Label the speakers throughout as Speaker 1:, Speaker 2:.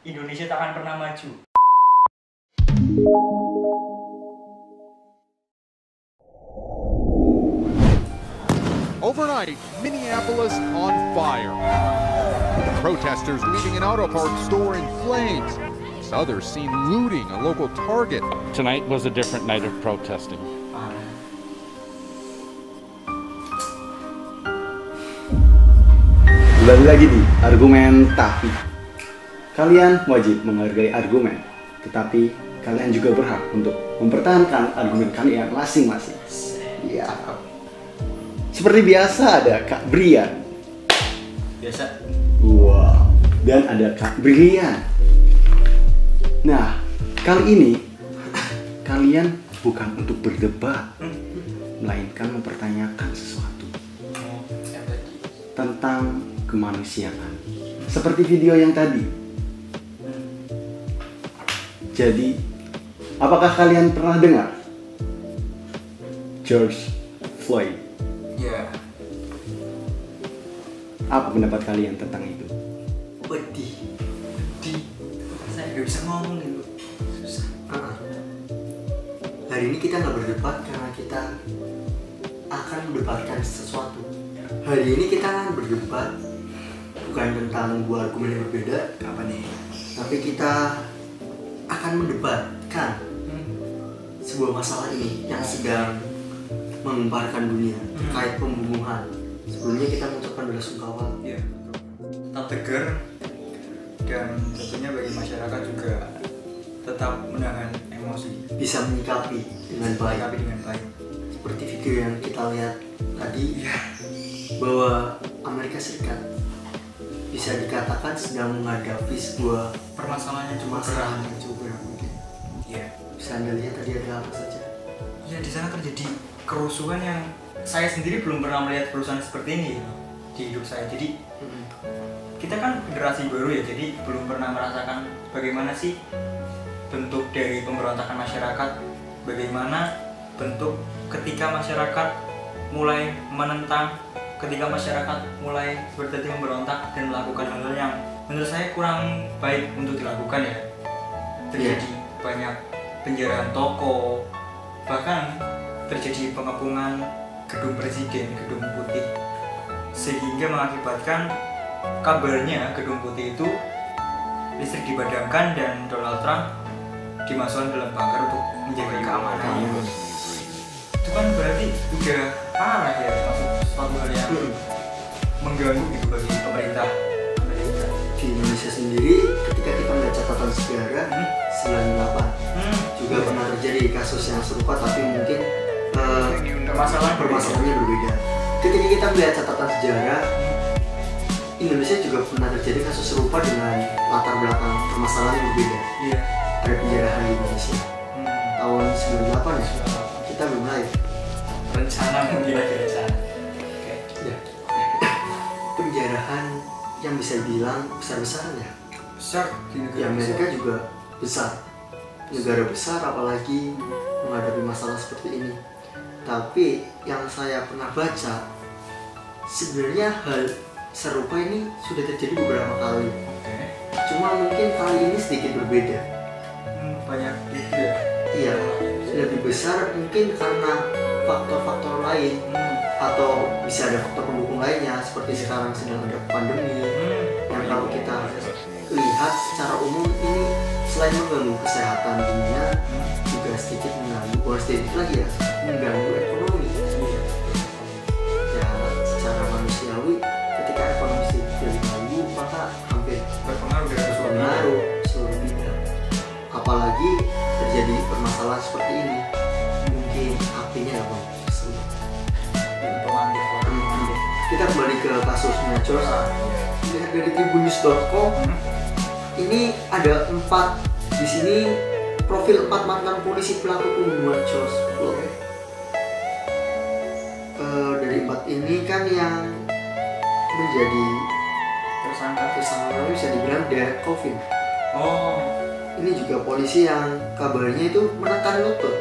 Speaker 1: Indonesia tak akan pernah maju.
Speaker 2: Overnight, Minneapolis on fire. Protesters leaving an auto parts store in flames. Others seen looting a local Target.
Speaker 3: Tonight was a different night of protesting.
Speaker 4: Kembali lagi di Argumen Tapi. Kalian wajib menghargai argumen, tetapi kalian juga berhak untuk mempertahankan argumen kalian masing-masing. Ya. Seperti biasa ada Kak Brian.
Speaker 1: Biasa.
Speaker 4: Wow. Dan ada Kak Brilian. Nah, kali ini kalian bukan untuk berdebat, melainkan mempertanyakan sesuatu tentang kemanusiaan. Seperti video yang tadi. Jadi, apakah kalian pernah dengar George Floyd?
Speaker 1: Ya.
Speaker 4: Apa pendapat kalian tentang itu?
Speaker 1: Pedih. Saya nggak bisa ngomong gitu. Susah.
Speaker 5: Hari ini kita nggak berdebat karena kita akan mendebatkan sesuatu. Hari ini kita akan berdebat bukan tentang dua argumen yang berbeda,
Speaker 1: Apa nih?
Speaker 5: tapi kita akan mendebatkan sebuah masalah ini yang sedang menggemparkan dunia terkait pembunuhan. Sebelumnya kita mengucapkan belasungkawa.
Speaker 1: Iya. Tetap tegar dan tentunya bagi masyarakat juga tetap menahan emosi,
Speaker 5: Bisa menyikapi dengan baik.
Speaker 1: tapi dengan baik.
Speaker 5: Seperti video yang kita lihat tadi,
Speaker 1: Iya.
Speaker 5: bahwa Amerika Serikat bisa dikatakan sedang menghadapi sebuah
Speaker 1: Permasalahannya cuma
Speaker 5: permasalahan yang cukup berat mungkin.
Speaker 1: Iya.
Speaker 5: Bisa Anda lihat tadi ada apa saja?
Speaker 1: Ya di sana terjadi kerusuhan yang saya sendiri belum pernah melihat kerusuhan seperti ini di hidup saya. Jadi kita kan generasi baru ya, jadi belum pernah merasakan bagaimana sih bentuk dari pemberontakan masyarakat, bagaimana bentuk ketika masyarakat mulai menentang, ketika masyarakat mulai berdiri memberontak dan melakukan hal-hal yang menurut saya kurang baik untuk dilakukan ya. Terjadi banyak penjarahan toko, bahkan terjadi pengepungan gedung presiden, gedung putih, sehingga mengakibatkan kabarnya gedung putih itu listrik dipadamkan dan Donald Trump dimasukkan dalam bunker untuk menjaga keamanan. Itu kan berarti udah parah ya, termasuk suatu hal yang mengganggu gitu bagi pemerintah Amerika.
Speaker 5: Di Indonesia sendiri, ketika kita melihat catatan sejarah 98 juga pernah terjadi kasus yang serupa, tapi mungkin permasalahannya berbeda. Ketika kita melihat catatan sejarah, Indonesia juga pernah terjadi kasus serupa dengan latar belakang permasalahan yang berbeda.
Speaker 1: Iya.
Speaker 5: Ada penjarahan di Indonesia tahun 98 ya, kita belum lahir.
Speaker 1: Rencana mungkin lagi rencana.
Speaker 5: Ya. Penjarahan yang bisa dibilang besar-besaran ya.
Speaker 1: Besar di
Speaker 5: Di
Speaker 1: negara
Speaker 5: Amerika
Speaker 1: besar.
Speaker 5: juga besar, negara besar, apalagi menghadapi masalah seperti ini. Tapi yang saya pernah baca, sebenarnya hal serupa ini sudah terjadi beberapa kali.
Speaker 1: Oke.
Speaker 5: Cuma mungkin kali ini sedikit berbeda.
Speaker 1: Banyak gitu ya.
Speaker 5: Iya, lebih besar mungkin karena faktor-faktor lain, atau bisa ada faktor pendukung lainnya, seperti sekarang sedang ada pandemi. Yang kalau kita lihat secara umum ini selain mengganggu kesehatan dunia, juga sedikit mengganggu, bukan sedikit lagi ya, mengganggu ekonomi. Ya, secara manusiawi, ketika ekonomi sedikit terganggu, maka hampir
Speaker 1: Berpengaruh dari sesuatu.
Speaker 5: berpengaruh seluruh bidang. Apalagi terjadi permasalahan seperti ini, mungkin apinya nggak mau terselut. Kita kembali ke kasusnya Jos. Lihat dari tribunnews.com, ini ada 4 di sini profil 4 mantan polisi pelaku pembunuhan Jos. Dari 4 ini kan yang menjadi tersangka bisa dibilang Derek Chauvin.
Speaker 1: Oh,
Speaker 5: Ini juga polisi yang kabarnya itu menekan lutut.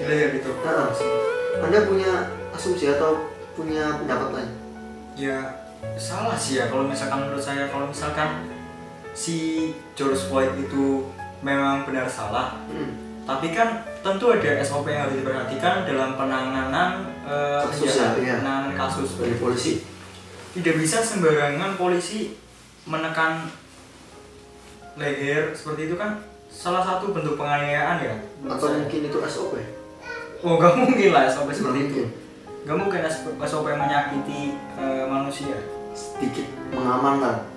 Speaker 1: gila ya gitu.
Speaker 5: Anda punya asumsi atau punya pendapat lain?
Speaker 1: Ya salah sih ya kalau misalkan menurut saya, kalau misalkan si George Floyd itu memang benar salah, tapi kan tentu ada SOP yang harus diperhatikan dalam penanganan penanganan kasus
Speaker 5: dari polisi.
Speaker 1: Tidak bisa sembarangan polisi menekan leher seperti itu, kan salah satu bentuk penganiayaan ya.
Speaker 5: Atau mungkin itu SOP?
Speaker 1: Oh, gak mungkin lah SOP seperti itu.
Speaker 5: Mungkin.
Speaker 1: Gak mungkin SOP menyakiti manusia.
Speaker 5: Sedikit mengamankan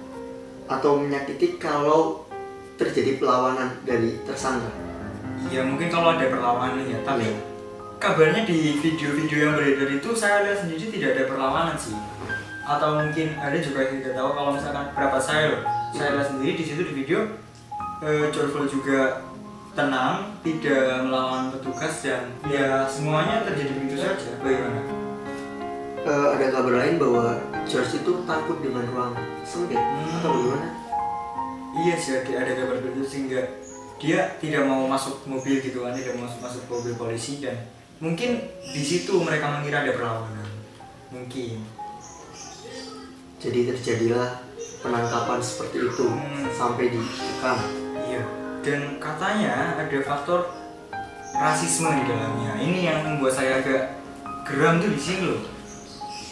Speaker 5: atau menyakiti kalau terjadi perlawanan dari tersangka.
Speaker 1: Ya mungkin kalau ada perlawanan ya, tapi kabarnya di video-video yang beredar itu saya lihat sendiri tidak ada perlawanan sih. Atau mungkin ada juga yang tidak tahu, kalau misalkan berapa saya lihat sendiri di situ di video George Floyd juga tenang, tidak melawan petugas, dan ya semuanya terjadi begitu saja. Bagaimana?
Speaker 5: Ada kabar lain bahwa George itu takut dengan ruang sempit atau bagaimana?
Speaker 1: Iya sih, ada kabar begitu, sehingga dia tidak mau masuk mobil gitu kan, tidak mau masuk mobil polisi, dan mungkin di situ mereka mengira ada perlawanan. Mungkin.
Speaker 5: Jadi terjadilah penangkapan seperti itu sampai dikekang.
Speaker 1: Iya. Dan katanya ada faktor rasisme di dalamnya. Ini yang membuat saya agak geram tuh di sini loh.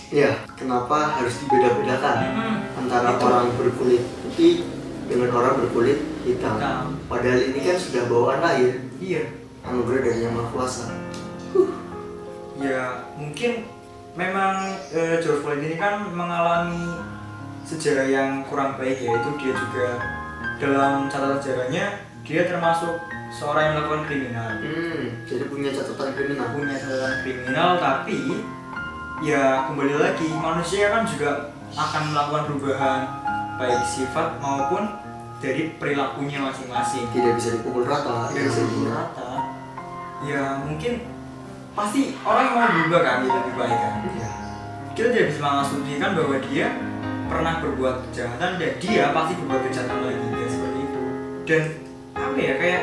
Speaker 5: Iya, kenapa harus dibeda-bedakan antara
Speaker 1: Itu.
Speaker 5: orang berkulit putih dengan orang berkulit hitam? Padahal ini kan sudah bawaan lahir.
Speaker 1: Iya.
Speaker 5: Anugerah dari Yang Maha Kuasa.
Speaker 1: Ya mungkin memang George Floyd ini kan mengalami sejarah yang kurang baik, yaitu dia juga dalam catatan sejarahnya dia termasuk seorang yang melakukan kriminal.
Speaker 5: Jadi punya catatan kriminal.
Speaker 1: Punya catatan kriminal, tapi ya kembali lagi manusia kan juga akan melakukan perubahan baik sifat maupun dari perilakunya masing-masing.
Speaker 5: Tidak bisa dipukul rata.
Speaker 1: Tidak bisa dipukul rata. Ya mungkin pasti orang mau berubah kan, jadi lebih baik kan.
Speaker 5: Iya.
Speaker 1: Kita tidak bisa mengasumsikan bahwa dia pernah berbuat kejahatan dan dia pasti berbuat kejahatan lagi, ya seperti itu. Dan apa ya, kayak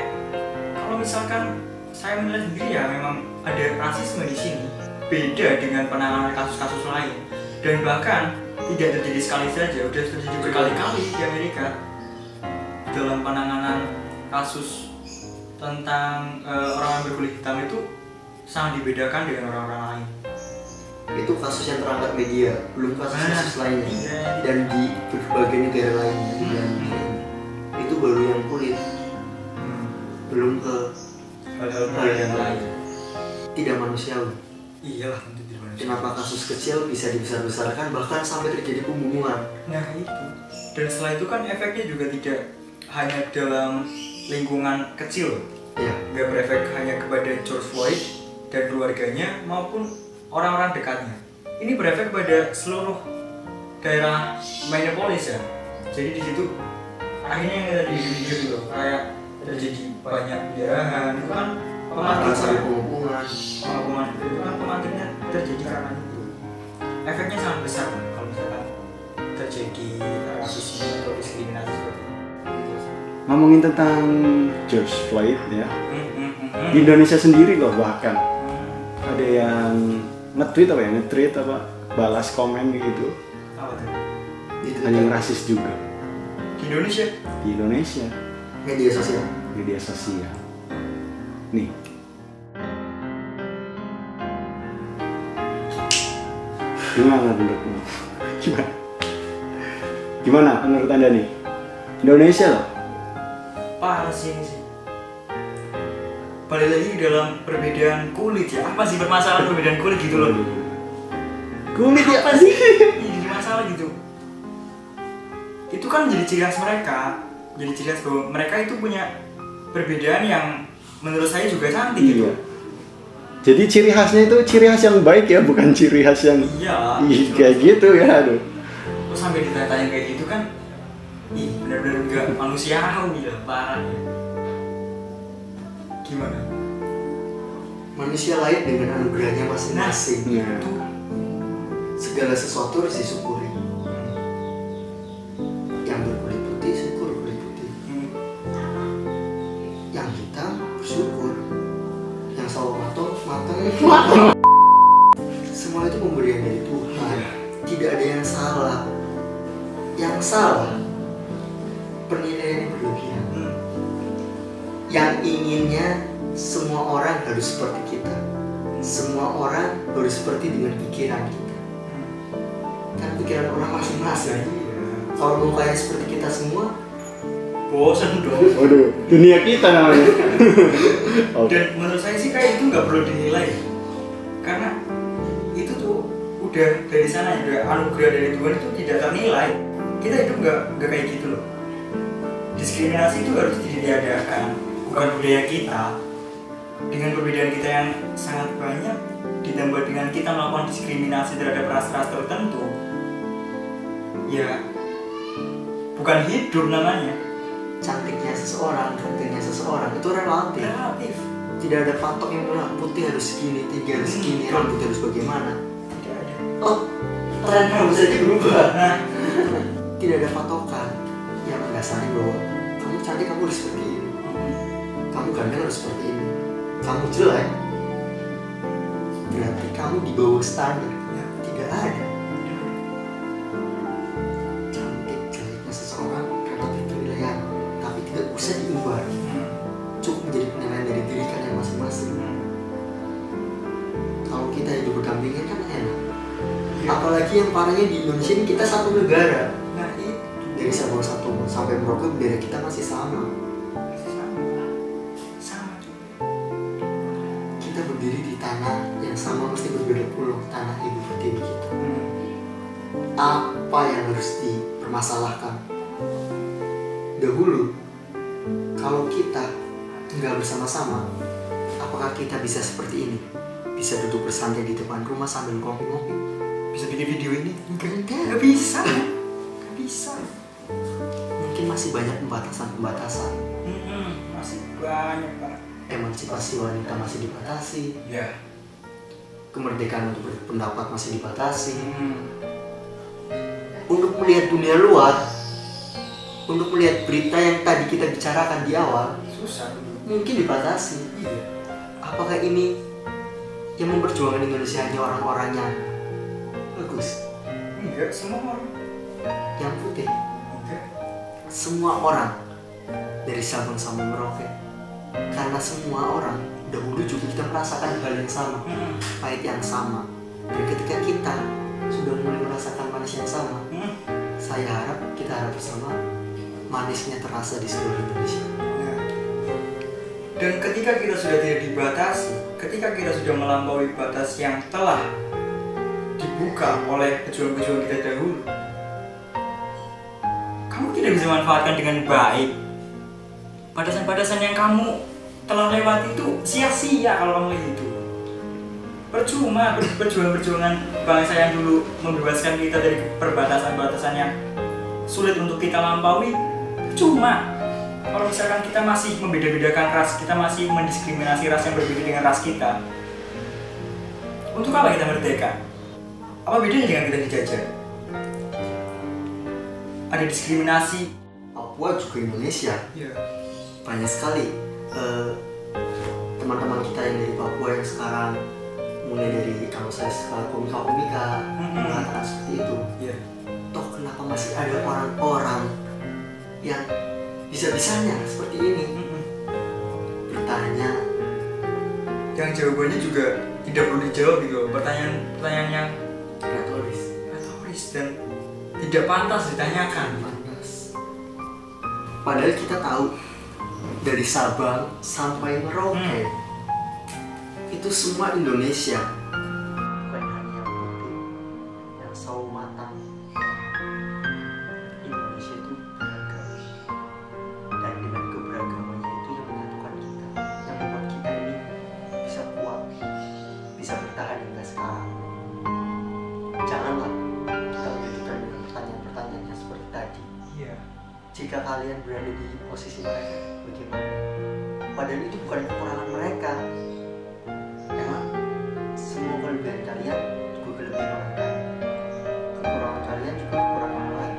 Speaker 1: kalau misalkan saya melihat sendiri ya memang ada rasisme di sini, beda dengan penanganan kasus-kasus lain, dan bahkan tidak terjadi sekali saja, udah terjadi berkali-kali di Amerika dalam penanganan kasus tentang orang berkulit hitam itu sangat dibedakan dengan orang-orang lain.
Speaker 5: Itu kasus yang terangkat media, belum kasus-kasus lainnya.
Speaker 1: Iya.
Speaker 5: Dan di berbagai negara lainnya. Dan itu baru yang kulit, belum ke
Speaker 1: Hal-hal yang lain.
Speaker 5: tidak manusiawi.
Speaker 1: Iyalah, tentu tidak manusia.
Speaker 5: Kenapa kasus kecil bisa dibesar-besarkan bahkan sampai terjadi pembunuhan?
Speaker 1: Nah itu. Dan setelah itu kan efeknya juga tidak hanya dalam lingkungan kecil,
Speaker 5: Ya,
Speaker 1: nggak berefek hanya kepada George Floyd dan keluarganya maupun orang-orang dekatnya. Ini berefek pada seluruh daerah Minneapolis ya. Jadi di situ akhirnya yang tadi di video itu kayak terjadi banyak penjarahan, itu kan
Speaker 5: sampai
Speaker 1: pematian,
Speaker 5: pengupungan.
Speaker 1: itu kan pematiannya terjadi karena itu. Efeknya sangat besar kan, kalau misalkan terjadi rasisme atau diskriminasi seperti itu.
Speaker 4: Ngomongin tentang George Floyd ya, di Indonesia sendiri loh bahkan ada yang nge-tweet apa balas komen gitu,
Speaker 1: Apa tuh?
Speaker 4: ada yang rasis juga
Speaker 1: Di Indonesia?
Speaker 4: di Indonesia,
Speaker 5: Media sosial.
Speaker 4: media sosial. Nih, gimana menurutmu? Gimana menurut Anda nih? Indonesia loh.
Speaker 1: Parah sih ini sih. Balik lagi dalam perbedaan kulit ya. Apa sih permasalahan perbedaan kulit gitu loh?
Speaker 4: Kulit ya?
Speaker 1: Apa sih? Ini jadi masalah gitu. Itu kan jadi ciri khas mereka. Jadi ciri khas bahwa mereka itu punya perbedaan yang menurut saya juga cantik gitu.
Speaker 4: Iya. Jadi ciri khasnya itu ciri khas yang baik ya, bukan ciri khas yang
Speaker 1: Iya.
Speaker 4: kayak gitu ya, aduh.
Speaker 1: Terus sampai ditanya kayak gitu kan, ih benar-benar nggak manusiawi lah, parah ya. Gimana?
Speaker 5: Manusia lahir dengan anugerahnya masing-masing.
Speaker 4: Nah,
Speaker 1: Itu
Speaker 5: Segala sesuatu harus disyukuri. Yang berkulit putih syukur kulit putih. Yang hitam bersyukur. Yang sawo matang. Semua itu pemberian dari Tuhan. Tidak ada yang salah. Yang salah penilaian yang inginnya semua orang harus seperti kita. Semua orang harus seperti dengan pikiran kita. Kan pikiran orang masing-masing. Kalau mau kayak seperti kita semua,
Speaker 1: bosan dong.
Speaker 4: Waduh, dunia kita namanya.
Speaker 1: Dan menurut saya sih kayak itu nggak perlu dinilai, karena itu tuh udah dari sana, udah anugerah dari Tuhan, itu tidak ternilai. Kita hidup nggak kayak gitu loh. Diskriminasi itu harus ditiadakan, bukan budaya kita. Dengan perbedaan kita yang sangat banyak, ditambah dengan kita melakukan diskriminasi terhadap ras-ras tertentu, ya bukan hidup namanya.
Speaker 5: cantiknya seseorang, gantengnya seseorang itu relatif.
Speaker 1: Relatif.
Speaker 5: Tidak ada patok yang bilang putih harus segini, tinggi harus segini, rambut harus bagaimana.
Speaker 1: Tidak ada.
Speaker 5: Oh, tren harus saja berubah.
Speaker 1: Nah,
Speaker 5: Tidak ada patokan yang mendasari bahwa kamu cantik, kamu harus seperti ini, kamu ganteng harus seperti ini, kamu jelek berarti kamu di bawah standar.
Speaker 1: ya,
Speaker 5: Tidak ada. Cantik jeleknya seseorang relatif penilaian, tapi tidak usah diubah. Cukup menjadi penilaian dari diri kalian masing-masing. Kalau kita hidup berdampingan kan enak. Apalagi yang parahnya di Indonesia ini kita satu negara.
Speaker 1: Nah itu
Speaker 5: Dari Sabang sampai Merauke bendera kita masih sama.
Speaker 1: sama juga.
Speaker 5: Kita berdiri di tanah yang sama, mesti berbeda pulau, tanah ibu pertiwi kita. Apa yang harus dipermasalahkan? Dahulu, kalau kita tinggal bersama-sama, apakah kita bisa seperti ini? Bisa duduk bersantai di depan rumah sambil ngopi-ngopi?
Speaker 1: Bisa bikin video ini?
Speaker 5: Enggak
Speaker 1: Nggak bisa. Nggak bisa.
Speaker 5: Mungkin masih banyak pembatasan-pembatasan.
Speaker 1: Masih banyak Pak.
Speaker 5: Emansipasi wanita masih dibatasi.
Speaker 1: Ya.
Speaker 5: Kemerdekaan untuk berpendapat masih dibatasi. Untuk melihat dunia luar, untuk melihat berita yang tadi kita bicarakan di awal,
Speaker 1: Susah dulu.
Speaker 5: mungkin dibatasi.
Speaker 1: Iya.
Speaker 5: Apakah ini yang memperjuangkan Indonesia hanya orang-orang yang bagus,
Speaker 1: Enggak, semua orang.
Speaker 5: yang putih?
Speaker 1: Enggak.
Speaker 5: Semua orang dari Sabang sampai Merauke. Karena semua orang dahulu juga kita merasakan hal yang sama, pahit yang sama. Dan ketika kita sudah mulai merasakan manis yang sama, saya harap kita harap bersama manisnya terasa di seluruh Indonesia.
Speaker 1: Ya. Dan ketika kita sudah tidak dibatasi, ketika kita sudah melampaui batas yang telah dibuka oleh pejuang-pejuang kita dahulu, kamu tidak bisa manfaatkan dengan baik. Batasan-batasan yang kamu telah lewati itu sia-sia kalau kamu kayak gitu. Percuma perjuangan-perjuangan bangsa yang dulu membebaskan kita dari perbatasan-batasan yang sulit untuk kita lampaui. Cuma kalau misalkan kita masih membeda-bedakan ras, kita masih mendiskriminasi ras yang berbeda dengan ras kita, untuk apa kita merdeka? Apa bedanya dengan kita dijajah? Ada diskriminasi.
Speaker 5: Papua juga Indonesia.
Speaker 1: Iya.
Speaker 5: Banyak sekali teman-teman kita yang dari Papua yang sekarang mulai dari, kalau saya sekarang komika-komika mengatakan seperti itu.
Speaker 1: Iya.
Speaker 5: Toh kenapa masih ada orang-orang yang bisa-bisanya seperti ini bertanya,
Speaker 1: Yang jawabannya juga tidak perlu dijawab gitu. Pertanyaan yang retoris dan tidak pantas ditanyakan.
Speaker 5: pantas. Padahal kita tahu dari Sabang sampai Merauke itu semua Indonesia. Bukan hanya yang putih, yang sawo matang. Indonesia itu beragam. Dan dengan keberagamannya itu yang menyatukan kita, yang membuat kita ini bisa kuat, bisa bertahan hingga sekarang. Janganlah kita menjadikan dengan pertanyaan-pertanyaan yang seperti tadi.
Speaker 1: Iya.
Speaker 5: Jika kalian berada di posisi mereka, bagaimana? Padahal itu bukan kekurangan mereka. Emang semua kelebihan kalian juga kelebihan orang lain. Kekurangan kalian juga kekurangan orang lain.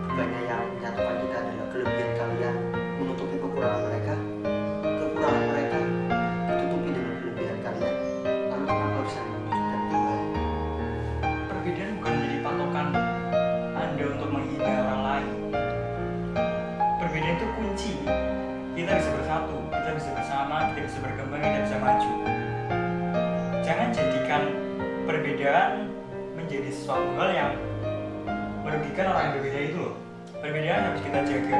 Speaker 5: Bukannya yang menyatukan kita adalah kelebihan kalian menutupi kekurangan mereka. Kekurangan mereka ditutupi dengan kelebihan kalian. Lalu kenapa bisa menunjukkan kembali?
Speaker 1: Perbedaan bukan menjadi patokan Anda untuk menghina orang lain. Perbedaan itu kunci. Kita bersatu, kita bisa bersama, kita bisa berkembang, kita bisa maju. Jangan jadikan perbedaan menjadi sesuatu hal yang merugikan orang yang berbeda itu loh. Perbedaan harus kita jaga.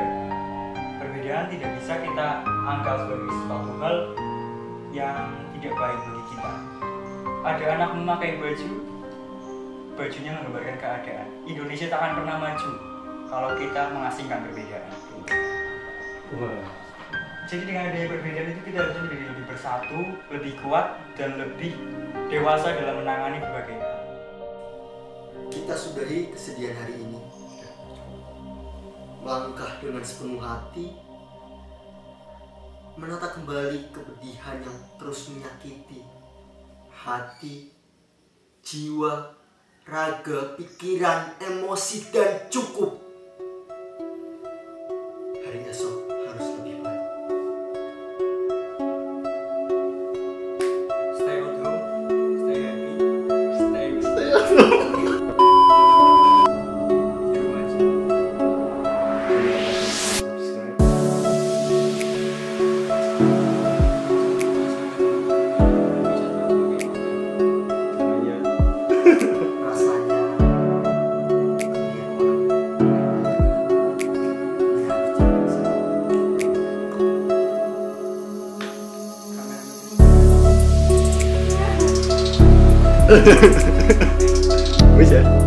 Speaker 1: Perbedaan tidak bisa kita anggap sebagai sesuatu hal yang tidak baik bagi kita. Ada anak memakai baju, bajunya menggambarkan keadaan. Indonesia tak akan pernah maju kalau kita mengasingkan perbedaan. Jadi dengan adanya perbedaan itu kita harus menjadi lebih bersatu, lebih kuat, dan lebih dewasa dalam menangani berbagai hal.
Speaker 5: Kita sudahi kesedihan hari ini. Melangkah dengan sepenuh hati, menata kembali kepedihan yang terus menyakiti hati, jiwa, raga, pikiran, emosi, dan cukup. Hari esok harus lebih baik.
Speaker 1: Stay at home, stay happy, stay at home.
Speaker 5: Rasanya
Speaker 4: Bisa.